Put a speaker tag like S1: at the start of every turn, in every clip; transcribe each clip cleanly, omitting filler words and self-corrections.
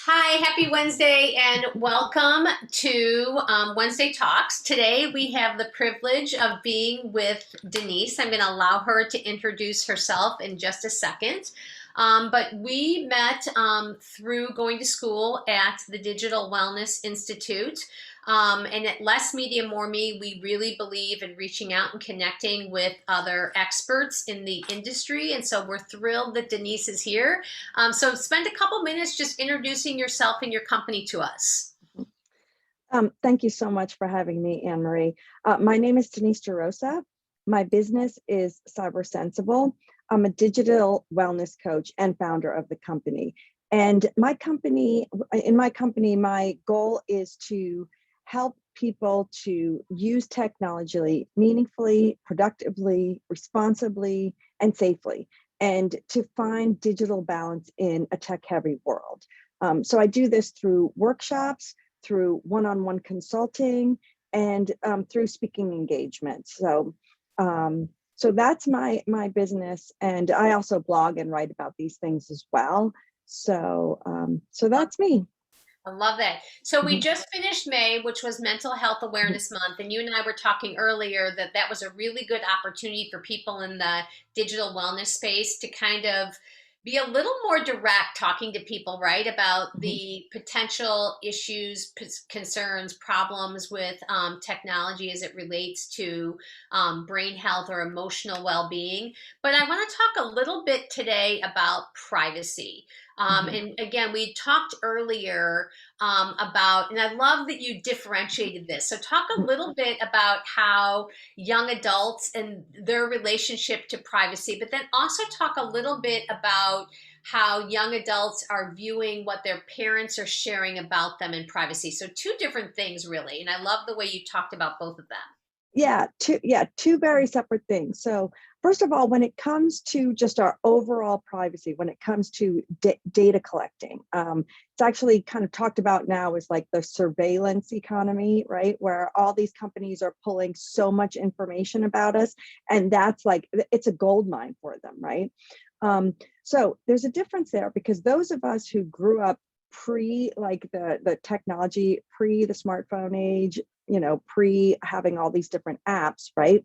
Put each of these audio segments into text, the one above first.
S1: Hi, happy Wednesday, and welcome to Wednesday Talks. Today we have the privilege of being with Denise. I'm going to allow her to introduce herself in just a second. But we met through going to school at the Digital Wellness Institute. And at Less Media, More Me, we really believe in reaching out and connecting with other experts in the industry. And so we're thrilled that Denise is here. So spend a couple minutes just introducing yourself and your company to us.
S2: Thank you so much for having me, AnneMarie. My name is Denise DeRosa. My business is Cyber Sensible. I'm a digital wellness coach and founder of the company. And in my company, my goal is to help people to use technology meaningfully, productively, responsibly, and safely, and to find digital balance in a tech-heavy world. So I do this through workshops, through one-on-one consulting, and through speaking engagements. So that's my business, and I also blog and write about these things as well. So that's me.
S1: I love that. So we just finished May, which was Mental Health Awareness Month, and you and I were talking earlier that that was a really good opportunity for people in the digital wellness space to kind of be a little more direct talking to people, right, about the potential issues, concerns, problems with technology as it relates to brain health or emotional well-being. But I want to talk a little bit today about privacy. And again, we talked earlier about, and I love that you differentiated this. So, talk a little bit about how young adults and their relationship to privacy, but then also talk a little bit about how young adults are viewing what their parents are sharing about them in privacy. So, two different things, really. And I love the way you talked about both of them.
S2: Two very separate things. So first of all, when it comes to just our overall privacy, when it comes to data collecting, it's actually kind of talked about now as like the surveillance economy, right? Where all these companies are pulling so much information about us, and that's like, it's a gold mine for them, right? So there's a difference there, because those of us who grew up pre like the technology, pre the smartphone age, pre having all these different apps, right?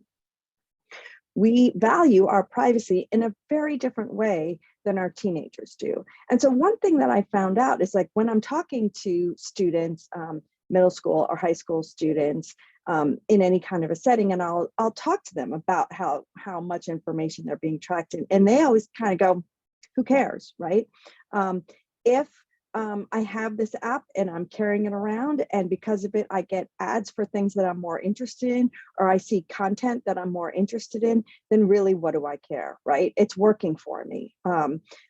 S2: We value our privacy in a very different way than our teenagers do. And so one thing that I found out is, like, when I'm talking to students, middle school or high school students, in any kind of a setting, and I'll talk to them about how much information they're being tracked in, and they always kind of go, who cares, right? If I have this app and I'm carrying it around, and because of it, I get ads for things that I'm more interested in, or I see content that I'm more interested in, then really, what do I care, right? It's working for me.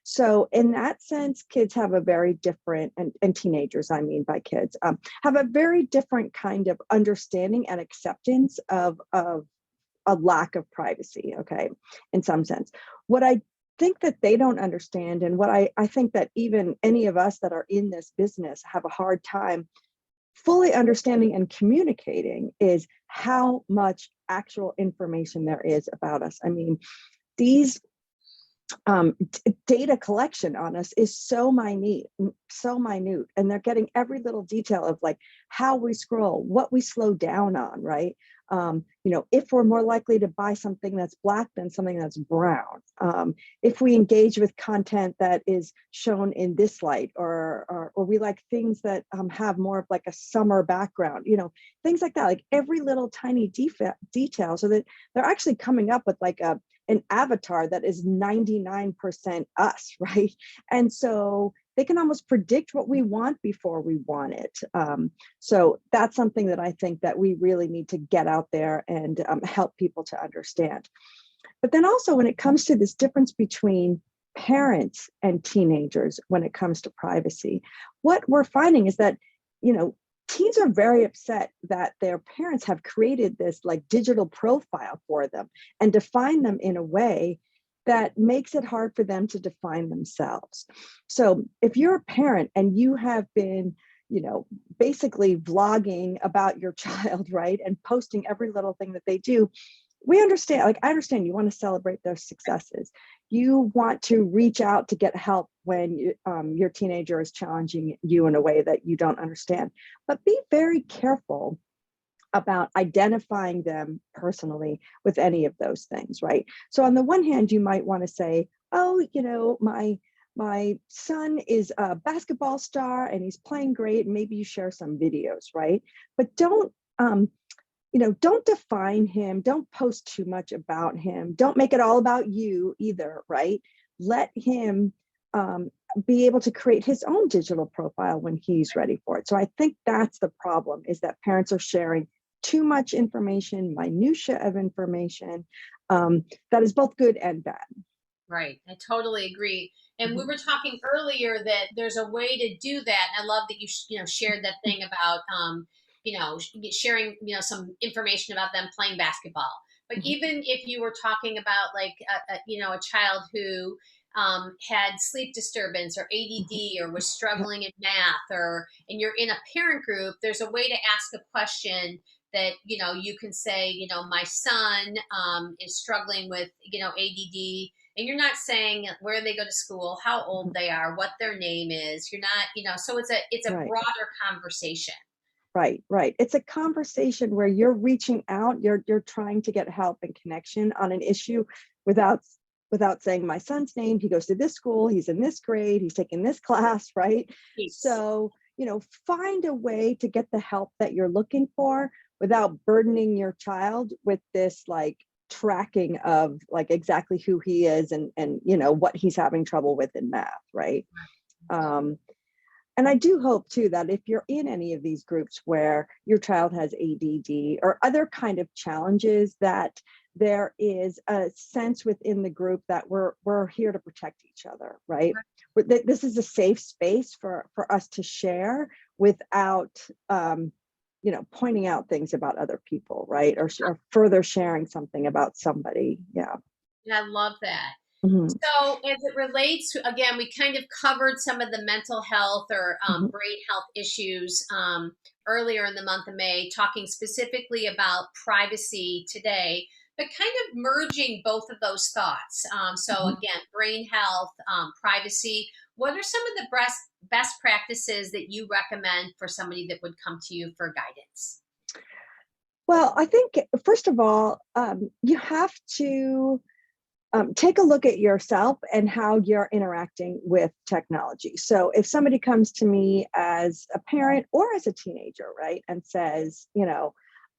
S2: So in that sense, kids have a very different, and teenagers, I mean by kids, have a very different kind of understanding and acceptance of a lack of privacy, okay, in some sense. What I think that they don't understand, and what I think that even any of us that are in this business have a hard time fully understanding and communicating, is how much actual information there is about us. I mean, these data collection on us is so minute, and they're getting every little detail of, like, how we scroll, what we slow down on, right? If we're more likely to buy something that's black than something that's brown, if we engage with content that is shown in this light, or we like things that have more of like a summer background, things like that, like every little tiny detail, so that they're actually coming up with like an avatar that is 99% us, right? And so they can almost predict what we want before we want it. So that's something that I think that we really need to get out there and help people to understand. But then also, when it comes to this difference between parents and teenagers when it comes to privacy, what we're finding is that, teens are very upset that their parents have created this like digital profile for them and define them in a way that makes it hard for them to define themselves. So if you're a parent and you have been, basically vlogging about your child, right, and posting every little thing that they do, we understand, like, I understand you want to celebrate their successes. you want to reach out to get help when your teenager is challenging you in a way that you don't understand. But be very careful about identifying them personally with any of those things, right? So on the one hand, you might want to say, oh, my son is a basketball star and he's playing great. And maybe you share some videos, right? But don't define him. Don't post too much about him. Don't make it all about you either, right? Let him be able to create his own digital profile when he's ready for it. So I think that's the problem, is that parents are sharing too much information, minutia of information, that is both good and bad.
S1: Right. I totally agree. And we
S2: Mhm.
S1: were talking earlier that there's a way to do that. I love that you shared that thing about sharing some information about them playing basketball. But
S2: Mhm.
S1: even if you were talking about like a child who had sleep disturbance or
S2: Mhm.
S1: ADD or was
S2: Yeah,
S1: struggling in math, and you're in a parent group, there's a way to ask a question that you can say, my son is struggling with ADD, and you're not saying where they go to school, how old
S2: mhm.
S1: they are, what their name is. You're not, so it's a
S2: Right.
S1: broader conversation.
S2: Right, right. It's a conversation where you're reaching out, you're trying to get help and connection on an issue without without saying my son's name, he goes to this school, he's in this grade, he's taking this class, right?
S1: Peace.
S2: So, find a way to get the help that you're looking for without burdening your child with this like tracking of like exactly who he is and what he's having trouble with in math, right? Um, and I do hope too that if you're in any of these groups where your child has ADD or other kind of challenges, that there is a sense within the group that we're here to protect each other, right? This is a safe space for us to share without pointing out things about other people, right? Or further sharing something about somebody. Yeah.
S1: And I love that.
S2: Mhm.
S1: So, as it relates to, again, we kind of covered some of the mental health or
S2: Mhm.
S1: brain health issues earlier in the month of May, talking specifically about privacy today, but kind of merging both of those thoughts. So,
S2: Mhm.
S1: again, brain health, privacy. What are some of the best practices that you recommend for somebody that would come to you for guidance?
S2: Well, I think first of all, you have to take a look at yourself and how you're interacting with technology. So if somebody comes to me as a parent or as a teenager, right, and says,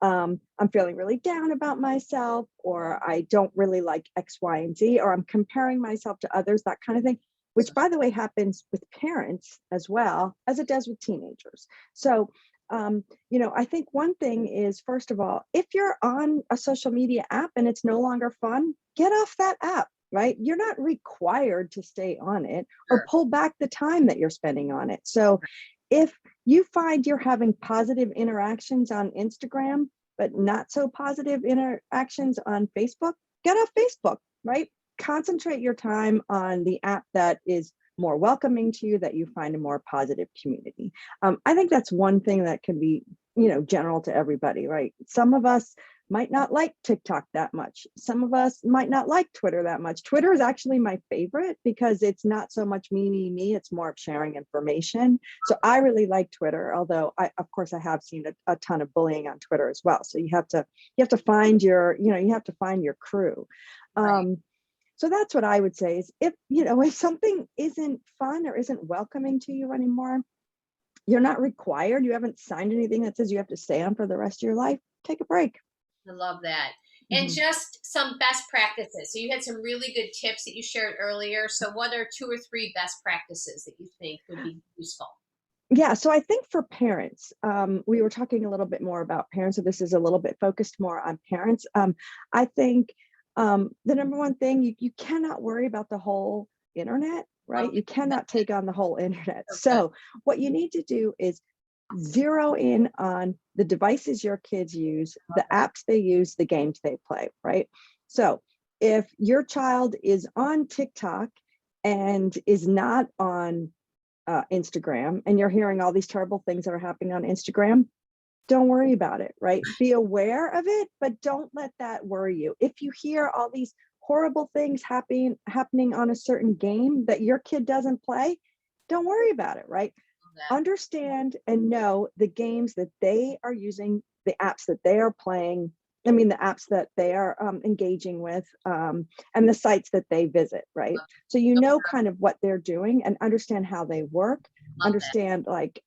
S2: I'm feeling really down about myself, or I don't really like X, Y, and Z, or I'm comparing myself to others, that kind of thing, which by the way happens with parents as well as it does with teenagers. So I think one thing is, first of all, if you're on a social media app and it's no longer fun, get off that app, right? You're not required to stay on it, or
S1: Sure.
S2: pull back the time that you're spending on it. So if you find you're having positive interactions on Instagram, but not so positive interactions on Facebook, get off Facebook, right? Concentrate your time on the app that is more welcoming to you, that you find a more positive community. I think that's one thing that can be, general to everybody, right? Some of us might not like TikTok that much. Some of us might not like Twitter that much. Twitter is actually my favorite because it's not so much me, it's more of sharing information. So I really like Twitter, although of course I have seen a ton of bullying on Twitter as well. So you have to find you have to find your crew.
S1: Right.
S2: So that's what I would say is, if something isn't fun or isn't welcoming to you anymore, you're not required. You haven't signed anything that says you have to stay on for the rest of your life. Take a break.
S1: I love that. And
S2: Mhm.
S1: just some best practices. So you had some really good tips that you shared earlier. So what are two or three best practices that you think would be useful?
S2: Yeah, so I think for parents, we were talking a little bit more about parents, so this is a little bit focused more on parents. I think the number one thing, you cannot worry about the whole internet,
S1: Love
S2: right?
S1: to
S2: You
S1: hear that.
S2: cannot take on the whole internet.
S1: So good.
S2: So what you need to do is zero in on the devices your kids use,
S1: Love
S2: the
S1: that.
S2: apps they use, the games they play, right? So if your child is on TikTok and is not on Instagram, and you're hearing all these terrible things that are happening on Instagram, don't worry about it, right? Be aware of it, but don't let that worry you. If you hear all these horrible things happening on a certain game that your kid doesn't play, don't worry about it, right?
S1: That.
S2: Understand and know the games that they are using, the apps that they are playing. I mean, the apps that they are engaging with, and the sites that they visit, right? So you
S1: So
S2: know kind of what they're doing and understand how they work,
S1: love that.
S2: understand like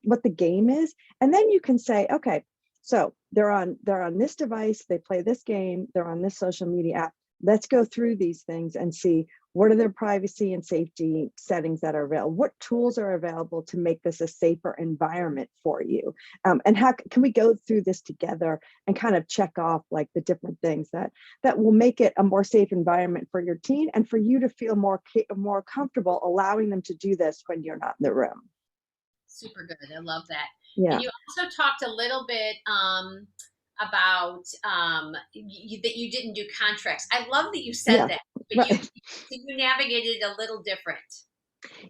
S2: what the game is, and then you can say, okay, so they're on this device, they play this game, they're on this social media app. Let's go through these things and see what are their privacy and safety settings that are available, what tools are available to make this a safer environment for you, and how can we go through this together and kind of check off like the different things that will make it a more safe environment for your teen and for you to feel more comfortable allowing them to do this when you're not in the room.
S1: Super good. I love that. And
S2: Yeah,
S1: you also talked a little bit about that you didn't do contracts. I love that you said
S2: yeah,
S1: that, but you
S2: right.
S1: so you navigated a little different.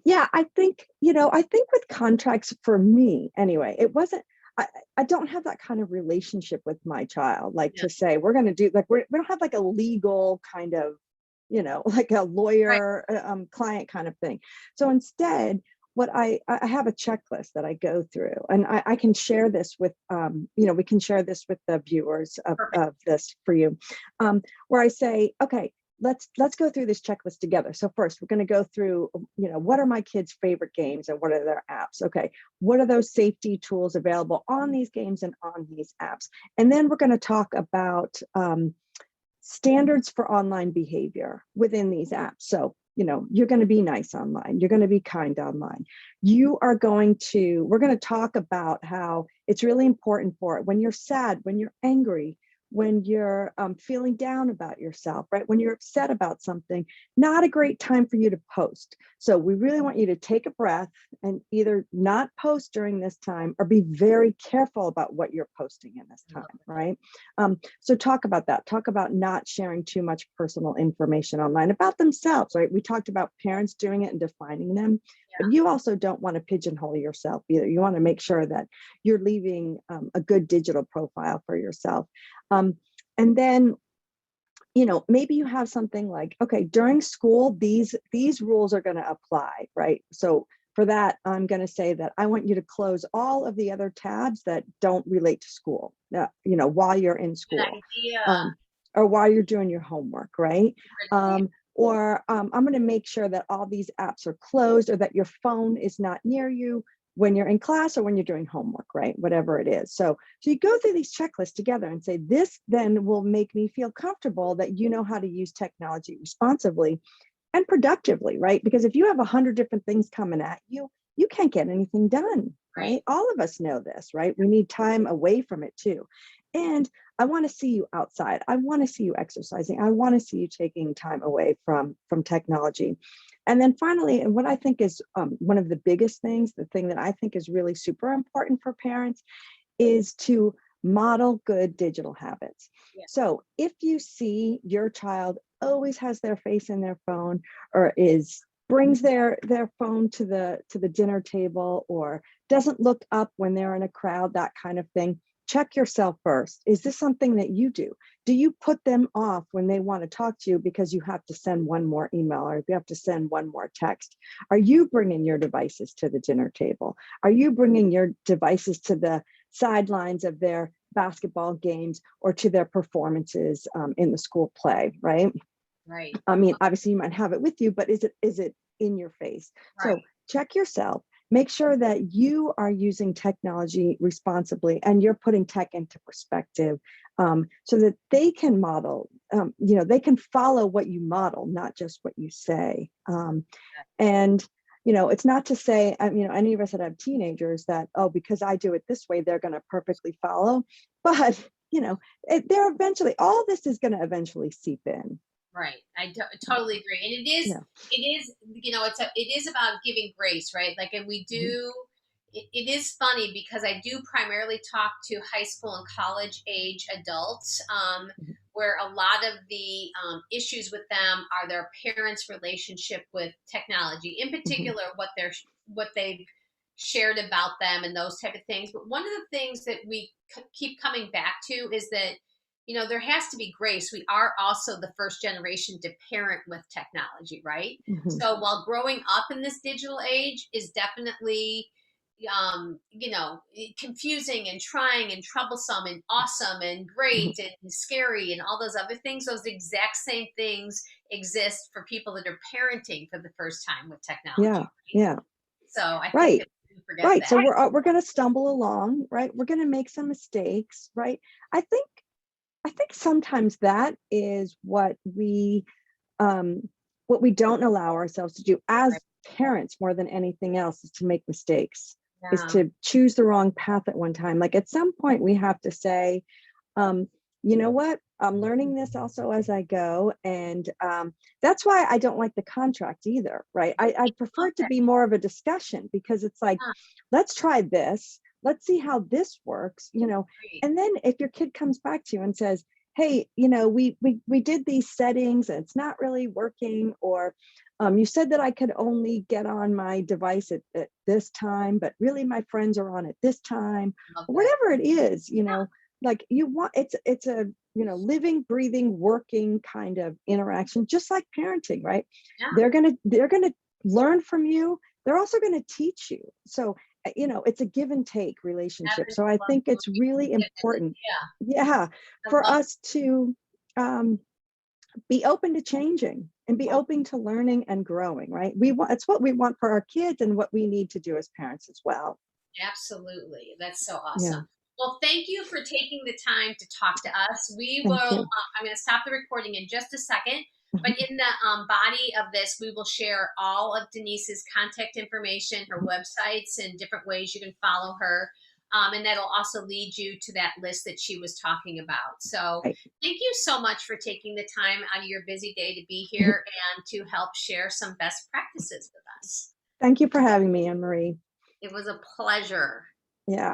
S2: Yeah, I think with contracts for me anyway, it wasn't. I, I don't have that kind of relationship with my child, like
S1: Yeah.
S2: to say we're going to do like we don't have like a legal kind of, like a
S1: Right.
S2: lawyer client kind of thing. So instead, what I have a checklist that I go through, and I can share this with we can share this with the viewers
S1: Perfect.
S2: of this for you, where I say, okay, let's go through this checklist together. So first, we're going to go through, what are my kids' favorite games and what are their apps? Okay, what are those safety tools available on these games and on these apps? And then we're going to talk about standards for online behavior within these apps. So, you're going to be nice online. You're going to be kind online. We're going to talk about how it's really important for it when you're sad, when you're angry, when you're feeling down about yourself, right? When you're upset about something, not a great time for you to post. So we really want you to take a breath and either not post during this time or be very careful about what you're posting in this
S1: I
S2: time,
S1: love it.
S2: right? So talk about that. Talk about not sharing too much personal information online about themselves, right? We talked about parents doing it and defining them, but you also don't want to pigeonhole yourself either. You want to make sure that you're leaving a good digital profile for yourself. Um, and then, maybe you have something like, okay, during school, these rules are going to apply, right? So for that, I'm going to say that I want you to close all of the other tabs that don't relate to school, while you're in
S1: Good
S2: school,
S1: idea.
S2: um, or while you're doing your homework, right?
S1: Good idea.
S2: Or I'm going to make sure that all these apps are closed or that your phone is not near you when you're in class or when you're doing homework, right? Whatever it is. So you go through these checklists together and say, this then will make me feel comfortable that you know how to use technology responsibly and productively, right? Because if you have 100 different things coming at you, you can't get anything done,
S1: Right.
S2: right? All of us know this, right? We need time away from it too. And I want to see you outside. I want to see you exercising. I want to see you taking time away from technology. And then finally, and what I think is one of the biggest things, the thing that I think is really super important for parents is to model good digital habits.
S1: Yeah.
S2: So if you see your child always has their face in their phone or is brings their phone to the dinner table or doesn't look up when they're in a crowd, that kind of thing, check yourself first. Is this something that you do? Do you put them off when they want to talk to you because you have to send one more email or you have to send one more text? Are you bringing your devices to the dinner table? Are you bringing your devices to the sidelines of their basketball games or to their performances in the school play, right?
S1: Right.
S2: I mean, obviously you might have it with you, but is it in your face? So
S1: Right.
S2: check yourself. Make sure that you are using technology responsibly and you're putting tech into perspective, so that they can model, they can follow what you model, not just what you say. And it's not to say, any of us that have teenagers that, oh, because I do it this way, they're going to perfectly follow. But, they're eventually, all this is going to eventually seep in.
S1: Right. Totally agree. And
S2: Yeah.
S1: it is about giving grace, right? Like, and we
S2: Mhm.
S1: do, it is funny because I do primarily talk to high school and college age adults,
S2: Mhm.
S1: where a lot of the issues with them are their parents' relationship with technology, in
S2: Mhm.
S1: particular, what they've shared about them and those type of things. But one of the things that we keep coming back to is that there has to be grace. We are also the first generation to parent with technology, right?
S2: Mhm.
S1: So while growing up in this digital age is definitely, confusing and trying and troublesome and awesome and
S2: Mhm.
S1: great and scary and all those other things, those exact same things exist for people that are parenting for the first time with
S2: Yeah,
S1: technology, right?
S2: yeah,
S1: So I think
S2: right,
S1: that we forget
S2: right.
S1: that.
S2: So we're going to stumble along, right? We're going to make some mistakes, right? I think I think sometimes that is um, what we don't allow ourselves to do
S1: Right.
S2: as parents more than anything else is to make mistakes, is
S1: Yeah.
S2: to choose the wrong path at one time. Like at some point, we have to say, um, you know what? I'm learning this also as I go. And that's why I don't like the contract either, right? I prefer it to
S1: Okay.
S2: be more of a discussion because it's like,
S1: Yeah,
S2: let's try this. Let's see how this works,
S1: great.
S2: and then if your kid comes back to you and says, hey, we did these settings and it's not really working, or you said that I could only get on my device at this time, but really my friends are on at this time,
S1: Love
S2: or
S1: that.
S2: whatever it is, like you want it's a living, breathing, working kind of interaction, just like parenting, right?
S1: Yeah,
S2: They're gonna learn from you. They're also gonna teach you. So it's a give and take relationship.
S1: having
S2: So I
S1: love
S2: think it's
S1: moving
S2: really
S1: forgiveness.
S2: important,
S1: Yeah,
S2: yeah,
S1: I
S2: for
S1: love
S2: us to um, be open to changing and be
S1: love
S2: open to learning and growing, right? It's what we want for our kids and what we need to do as parents as well.
S1: absolutely. That's so
S2: Yeah,
S1: awesome. Well, thank you for taking the time to talk to us. We will,
S2: thank you.
S1: I'm going to stop the recording in just a second, but
S2: Mhm,
S1: in the body of this, we will share all of Denise's contact information, her
S2: mhm.
S1: websites, and different ways you can follow her. And that'll also lead you to that list that she was talking about. So,
S2: Right.
S1: thank you so much for taking the time out of your busy day to be here and to help share some best practices with us.
S2: Thank you for having me, Anne Marie.
S1: It was a pleasure.
S2: Yeah.